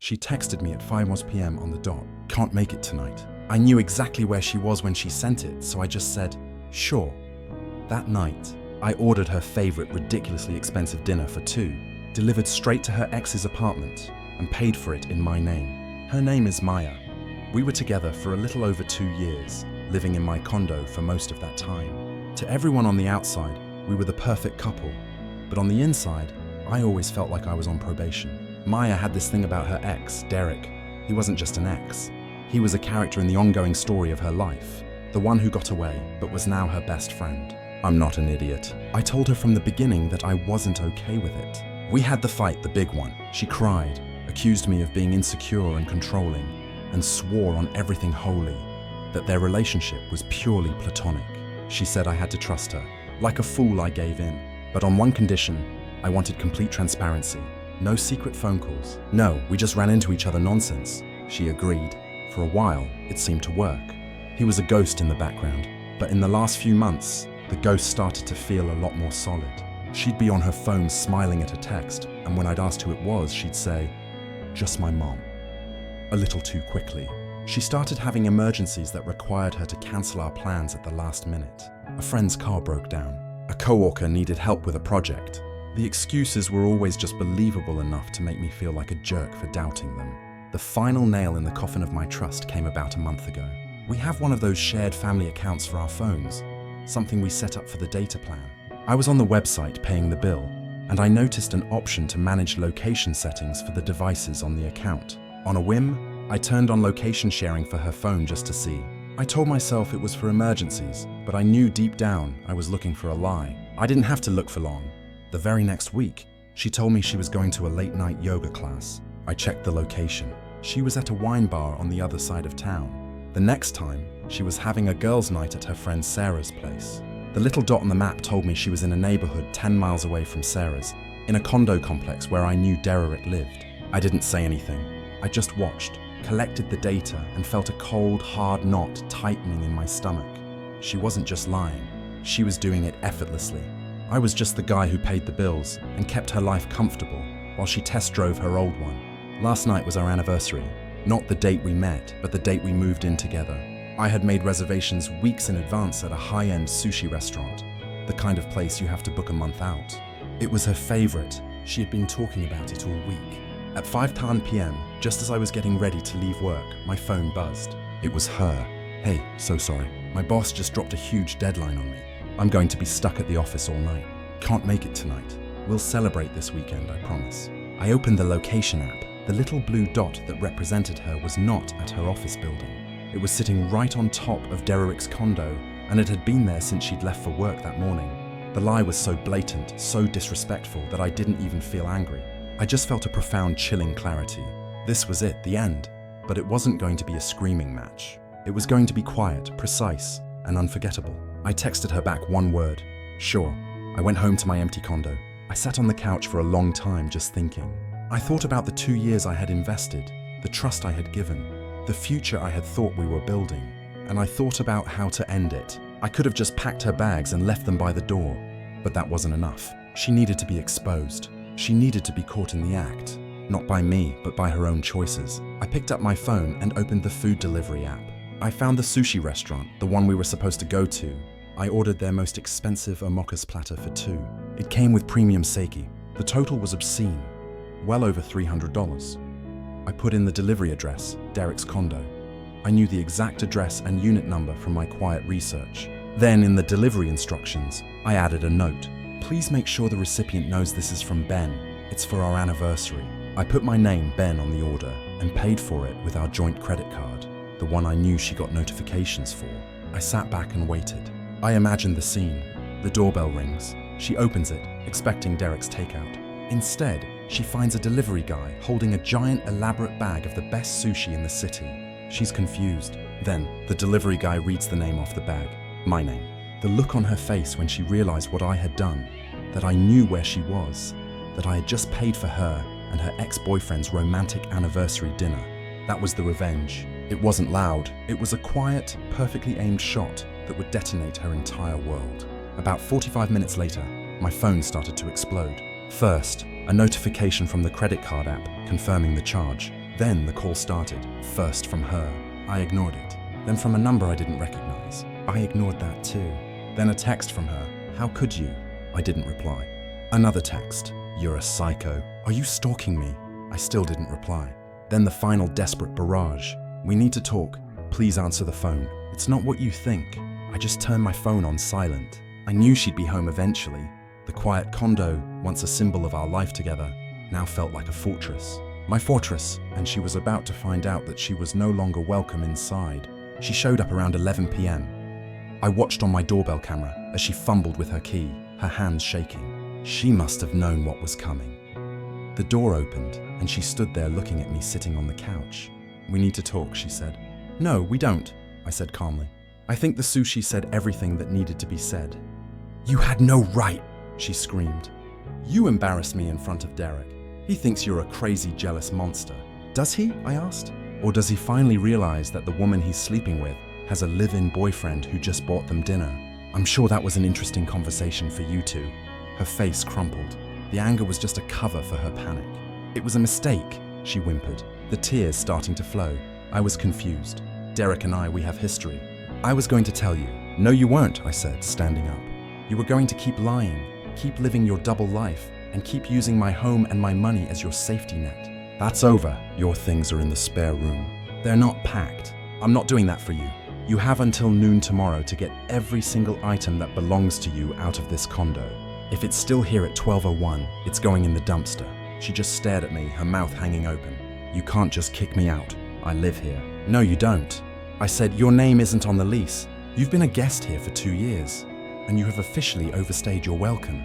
She texted me at 5 p.m. on the dot. Can't make it tonight. I knew exactly where she was when she sent it, so I just said, sure. That night, I ordered her favorite ridiculously expensive dinner for two, delivered straight to her ex's apartment, and paid for it in my name. Her name is Maya. We were together for a little over 2 years, living in my condo for most of that time. To everyone on the outside, we were the perfect couple, but on the inside, I always felt like I was on probation. Maya had this thing about her ex, Derek. He wasn't just an ex. He was a character in the ongoing story of her life, the one who got away, but was now her best friend. I'm not an idiot. I told her from the beginning that I wasn't okay with it. We had the fight, the big one. She cried, accused me of being insecure and controlling, and swore on everything holy that their relationship was purely platonic. She said I had to trust her. Like a fool, I gave in. But on one condition, I wanted complete transparency. No secret phone calls. No, we just ran into each other nonsense. She agreed. For a while, it seemed to work. He was a ghost in the background. But in the last few months, the ghost started to feel a lot more solid. She'd be on her phone smiling at a text, and when I'd asked who it was, she'd say, just my mom. A little too quickly. She started having emergencies that required her to cancel our plans at the last minute. A friend's car broke down. A coworker needed help with a project. The excuses were always just believable enough to make me feel like a jerk for doubting them. The final nail in the coffin of my trust came about a month ago. We have one of those shared family accounts for our phones, something we set up for the data plan. I was on the website paying the bill, and I noticed an option to manage location settings for the devices on the account. On a whim, I turned on location sharing for her phone just to see. I told myself it was for emergencies, but I knew deep down I was looking for a lie. I didn't have to look for long. The very next week, she told me she was going to a late-night yoga class. I checked the location. She was at a wine bar on the other side of town. The next time, she was having a girls' night at her friend Sarah's place. The little dot on the map told me she was in a neighborhood 10 miles away from Sarah's, in a condo complex where I knew Derek lived. I didn't say anything. I just watched, collected the data, and felt a cold, hard knot tightening in my stomach. She wasn't just lying. She was doing it effortlessly. I was just the guy who paid the bills and kept her life comfortable while she test drove her old one. Last night was our anniversary. Not the date we met, but the date we moved in together. I had made reservations weeks in advance at a high-end sushi restaurant, the kind of place you have to book a month out. It was her favorite. She had been talking about it all week. At 5:10 p.m., just as I was getting ready to leave work, my phone buzzed. It was her. Hey, so sorry. My boss just dropped a huge deadline on me. I'm going to be stuck at the office all night. Can't make it tonight. We'll celebrate this weekend, I promise. I opened the location app. The little blue dot that represented her was not at her office building. It was sitting right on top of Derek's condo, and it had been there since she'd left for work that morning. The lie was so blatant, so disrespectful, that I didn't even feel angry. I just felt a profound chilling clarity. This was it, the end. But it wasn't going to be a screaming match. It was going to be quiet, precise, and unforgettable. I texted her back one word. Sure. I went home to my empty condo. I sat on the couch for a long time just thinking. I thought about the 2 years I had invested, the trust I had given, the future I had thought we were building, and I thought about how to end it. I could have just packed her bags and left them by the door, but that wasn't enough. She needed to be exposed. She needed to be caught in the act, not by me, but by her own choices. I picked up my phone and opened the food delivery app. I found the sushi restaurant, the one we were supposed to go to. I ordered their most expensive omakase platter for two. It came with premium sake. The total was obscene, well over $300. I put in the delivery address, Derek's condo. I knew the exact address and unit number from my quiet research. Then in the delivery instructions, I added a note. Please make sure the recipient knows this is from Ben. It's for our anniversary. I put my name, Ben, on the order and paid for it with our joint credit card, the one I knew she got notifications for. I sat back and waited. I imagined the scene. The doorbell rings. She opens it, expecting Derek's takeout. Instead, she finds a delivery guy holding a giant, elaborate bag of the best sushi in the city. She's confused. Then, the delivery guy reads the name off the bag. My name. The look on her face when she realized what I had done, that I knew where she was, that I had just paid for her and her ex-boyfriend's romantic anniversary dinner. That was the revenge. It wasn't loud. It was a quiet, perfectly aimed shot that would detonate her entire world. About 45 minutes later, my phone started to explode. First, a notification from the credit card app confirming the charge. Then the call started, first from her. I ignored it. Then from a number I didn't recognize. I ignored that too. Then a text from her. How could you? I didn't reply. Another text. You're a psycho. Are you stalking me? I still didn't reply. Then the final desperate barrage. We need to talk. Please answer the phone. It's not what you think. I just turned my phone on silent. I knew she'd be home eventually. The quiet condo, once a symbol of our life together, now felt like a fortress. My fortress, and she was about to find out that she was no longer welcome inside. She showed up around 11 p.m. I watched on my doorbell camera as she fumbled with her key, her hands shaking. She must have known what was coming. The door opened, and she stood there looking at me sitting on the couch. We need to talk, she said. No, we don't, I said calmly. I think the sushi said everything that needed to be said. You had no right, she screamed. You embarrassed me in front of Derek. He thinks you're a crazy, jealous monster. Does he? I asked. Or does he finally realize that the woman he's sleeping with has a live-in boyfriend who just bought them dinner? I'm sure that was an interesting conversation for you two. Her face crumpled. The anger was just a cover for her panic. It was a mistake, she whimpered, the tears starting to flow. I was confused. Derek and I, we have history. I was going to tell you. No, you weren't, I said, standing up. You were going to keep lying, keep living your double life, and keep using my home and my money as your safety net. That's over. Your things are in the spare room. They're not packed. I'm not doing that for you. You have until noon tomorrow to get every single item that belongs to you out of this condo. If it's still here at 12:01, it's going in the dumpster. She just stared at me, her mouth hanging open. You can't just kick me out. I live here. No, you don't. I said, your name isn't on the lease. You've been a guest here for 2 years, and you have officially overstayed your welcome.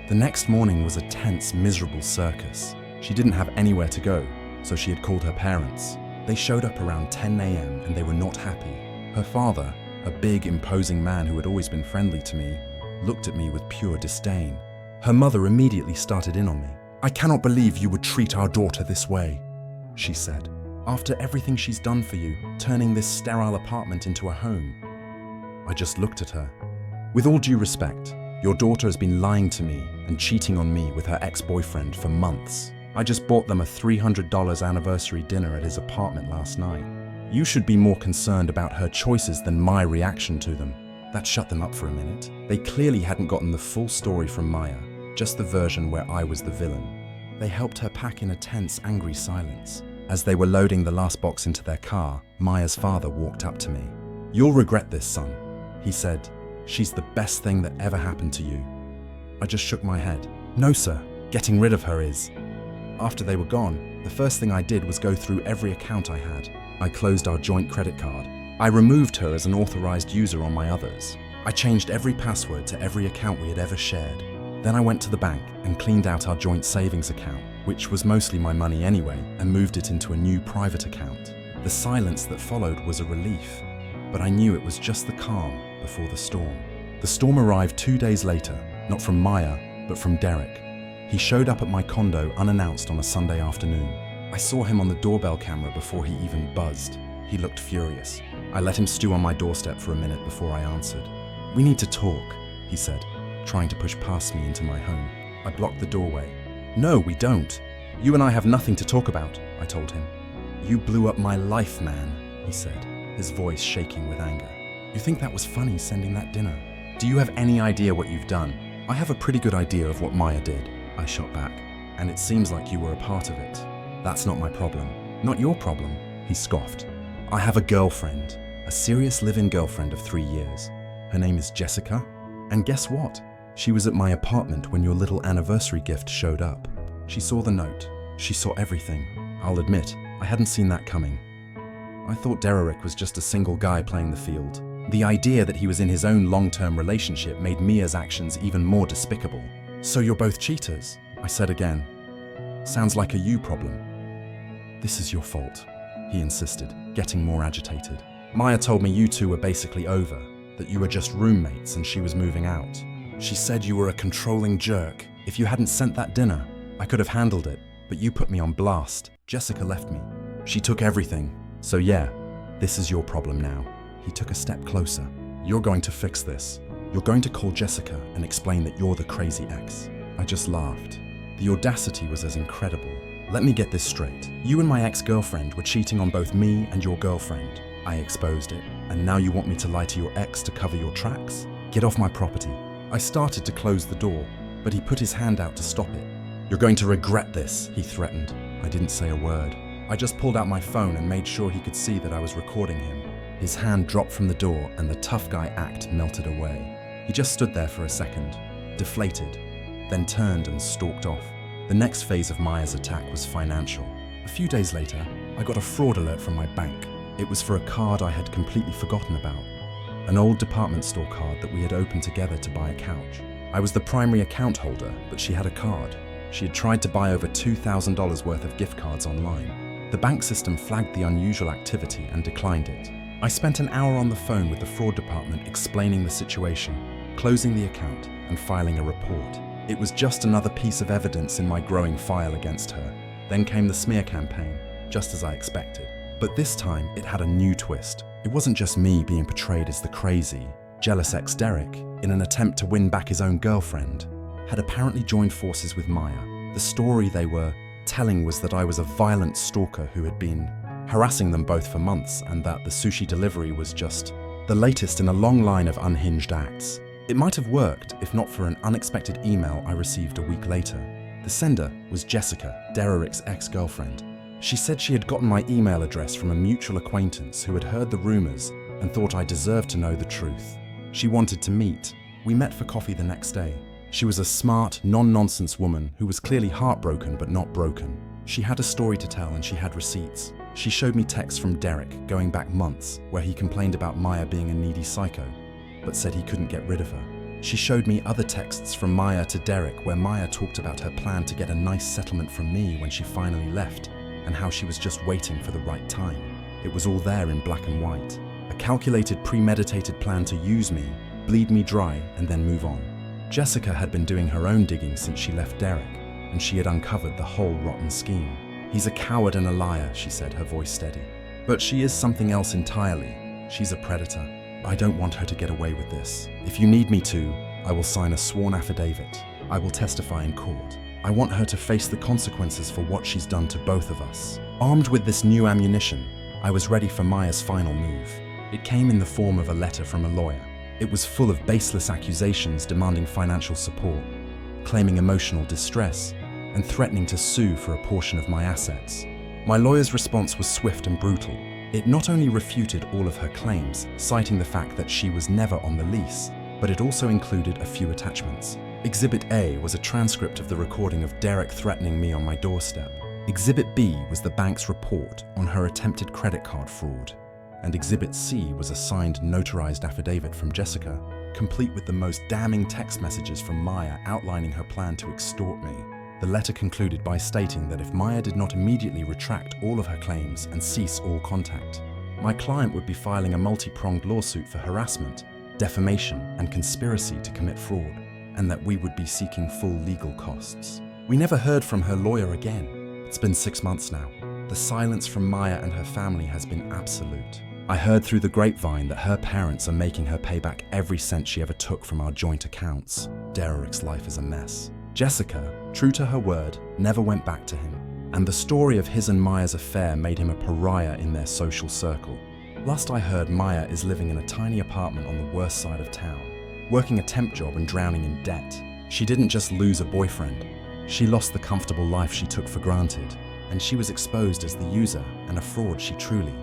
The next morning was a tense, miserable circus. She didn't have anywhere to go, so she had called her parents. They showed up around 10 a.m. and they were not happy. Her father, a big, imposing man who had always been friendly to me, looked at me with pure disdain. Her mother immediately started in on me. I cannot believe you would treat our daughter this way, she said. After everything she's done for you, turning this sterile apartment into a home. I just looked at her. With all due respect, your daughter has been lying to me and cheating on me with her ex-boyfriend for months. I just bought them a $300 anniversary dinner at his apartment last night. You should be more concerned about her choices than my reaction to them. That shut them up for a minute. They clearly hadn't gotten the full story from Maya, just the version where I was the villain. They helped her pack in a tense, angry silence. As they were loading the last box into their car, Maya's father walked up to me. You'll regret this, son, he said. She's the best thing that ever happened to you. I just shook my head. No, sir. Getting rid of her is. After they were gone, the first thing I did was go through every account I had. I closed our joint credit card. I removed her as an authorized user on my others. I changed every password to every account we had ever shared. Then I went to the bank and cleaned out our joint savings account, which was mostly my money anyway, and moved it into a new private account. The silence that followed was a relief, but I knew it was just the calm before the storm. The storm arrived 2 days later, not from Maya, but from Derek. He showed up at my condo unannounced on a Sunday afternoon. I saw him on the doorbell camera before he even buzzed. He looked furious. I let him stew on my doorstep for a minute before I answered. We need to talk, he said, trying to push past me into my home. I blocked the doorway. No, we don't. You and I have nothing to talk about, I told him. You blew up my life, man, he said, his voice shaking with anger. You think that was funny, sending that dinner? Do you have any idea what you've done? I have a pretty good idea of what Maya did, I shot back, and it seems like you were a part of it. That's not my problem. Not your problem, he scoffed. I have a girlfriend, a serious live-in girlfriend of 3 years. Her name is Jessica, and guess what? She was at my apartment when your little anniversary gift showed up. She saw the note. She saw everything. I'll admit, I hadn't seen that coming. I thought Derek was just a single guy playing the field. The idea that he was in his own long-term relationship made Mia's actions even more despicable. So you're both cheaters, I said again. Sounds like a you problem. This is your fault, he insisted, getting more agitated. Maya told me you two were basically over, that you were just roommates and she was moving out. She said you were a controlling jerk. If you hadn't sent that dinner, I could have handled it, but you put me on blast. Jessica left me. She took everything. So yeah, this is your problem now. He took a step closer. You're going to fix this. You're going to call Jessica and explain that you're the crazy ex. I just laughed. The audacity was as incredible. Let me get this straight. You and my ex-girlfriend were cheating on both me and your girlfriend. I exposed it, and now you want me to lie to your ex to cover your tracks? Get off my property. I started to close the door, but he put his hand out to stop it. You're going to regret this, he threatened. I didn't say a word. I just pulled out my phone and made sure he could see that I was recording him. His hand dropped from the door and the tough guy act melted away. He just stood there for a second, deflated, then turned and stalked off. The next phase of Maya's attack was financial. A few days later, I got a fraud alert from my bank. It was for a card I had completely forgotten about. An old department store card that we had opened together to buy a couch. I was the primary account holder, but she had a card. She had tried to buy over $2,000 worth of gift cards online. The bank system flagged the unusual activity and declined it. I spent an hour on the phone with the fraud department explaining the situation, closing the account, and filing a report. It was just another piece of evidence in my growing file against her. Then came the smear campaign, just as I expected. But this time, it had a new twist. It wasn't just me being portrayed as the crazy, jealous ex-Derek, in an attempt to win back his own girlfriend, had apparently joined forces with Maya. The story they were telling was that I was a violent stalker who had been harassing them both for months, and that the sushi delivery was just the latest in a long line of unhinged acts. It might have worked if not for an unexpected email I received a week later. The sender was Jessica, Derek's ex-girlfriend. She said she had gotten my email address from a mutual acquaintance who had heard the rumors and thought I deserved to know the truth. She wanted to meet. We met for coffee the next day. She was a smart, non-nonsense woman who was clearly heartbroken but not broken. She had a story to tell and she had receipts. She showed me texts from Derek going back months where he complained about Maya being a needy psycho, but said he couldn't get rid of her. She showed me other texts from Maya to Derek where Maya talked about her plan to get a nice settlement from me when she finally left, and how she was just waiting for the right time. It was all there in black and white. A calculated, premeditated plan to use me, bleed me dry, and then move on. Jessica had been doing her own digging since she left Derek, and she had uncovered the whole rotten scheme. He's a coward and a liar, she said, her voice steady. But she is something else entirely. She's a predator. I don't want her to get away with this. If you need me to, I will sign a sworn affidavit. I will testify in court. I want her to face the consequences for what she's done to both of us. Armed with this new ammunition, I was ready for Maya's final move. It came in the form of a letter from a lawyer. It was full of baseless accusations demanding financial support, claiming emotional distress, and threatening to sue for a portion of my assets. My lawyer's response was swift and brutal. It not only refuted all of her claims, citing the fact that she was never on the lease, but it also included a few attachments. Exhibit A was a transcript of the recording of Derek threatening me on my doorstep. Exhibit B was the bank's report on her attempted credit card fraud. And Exhibit C was a signed, notarized affidavit from Jessica, complete with the most damning text messages from Maya outlining her plan to extort me. The letter concluded by stating that if Maya did not immediately retract all of her claims and cease all contact, my client would be filing a multi-pronged lawsuit for harassment, defamation, and conspiracy to commit fraud, and that we would be seeking full legal costs. We never heard from her lawyer again. It's been 6 months now. The silence from Maya and her family has been absolute. I heard through the grapevine that her parents are making her pay back every cent she ever took from our joint accounts. Derek's life is a mess. Jessica, true to her word, never went back to him, and the story of his and Maya's affair made him a pariah in their social circle. Last I heard, Maya is living in a tiny apartment on the worst side of town, working a temp job and drowning in debt. She didn't just lose a boyfriend, she lost the comfortable life she took for granted, and she was exposed as the user and a fraud she truly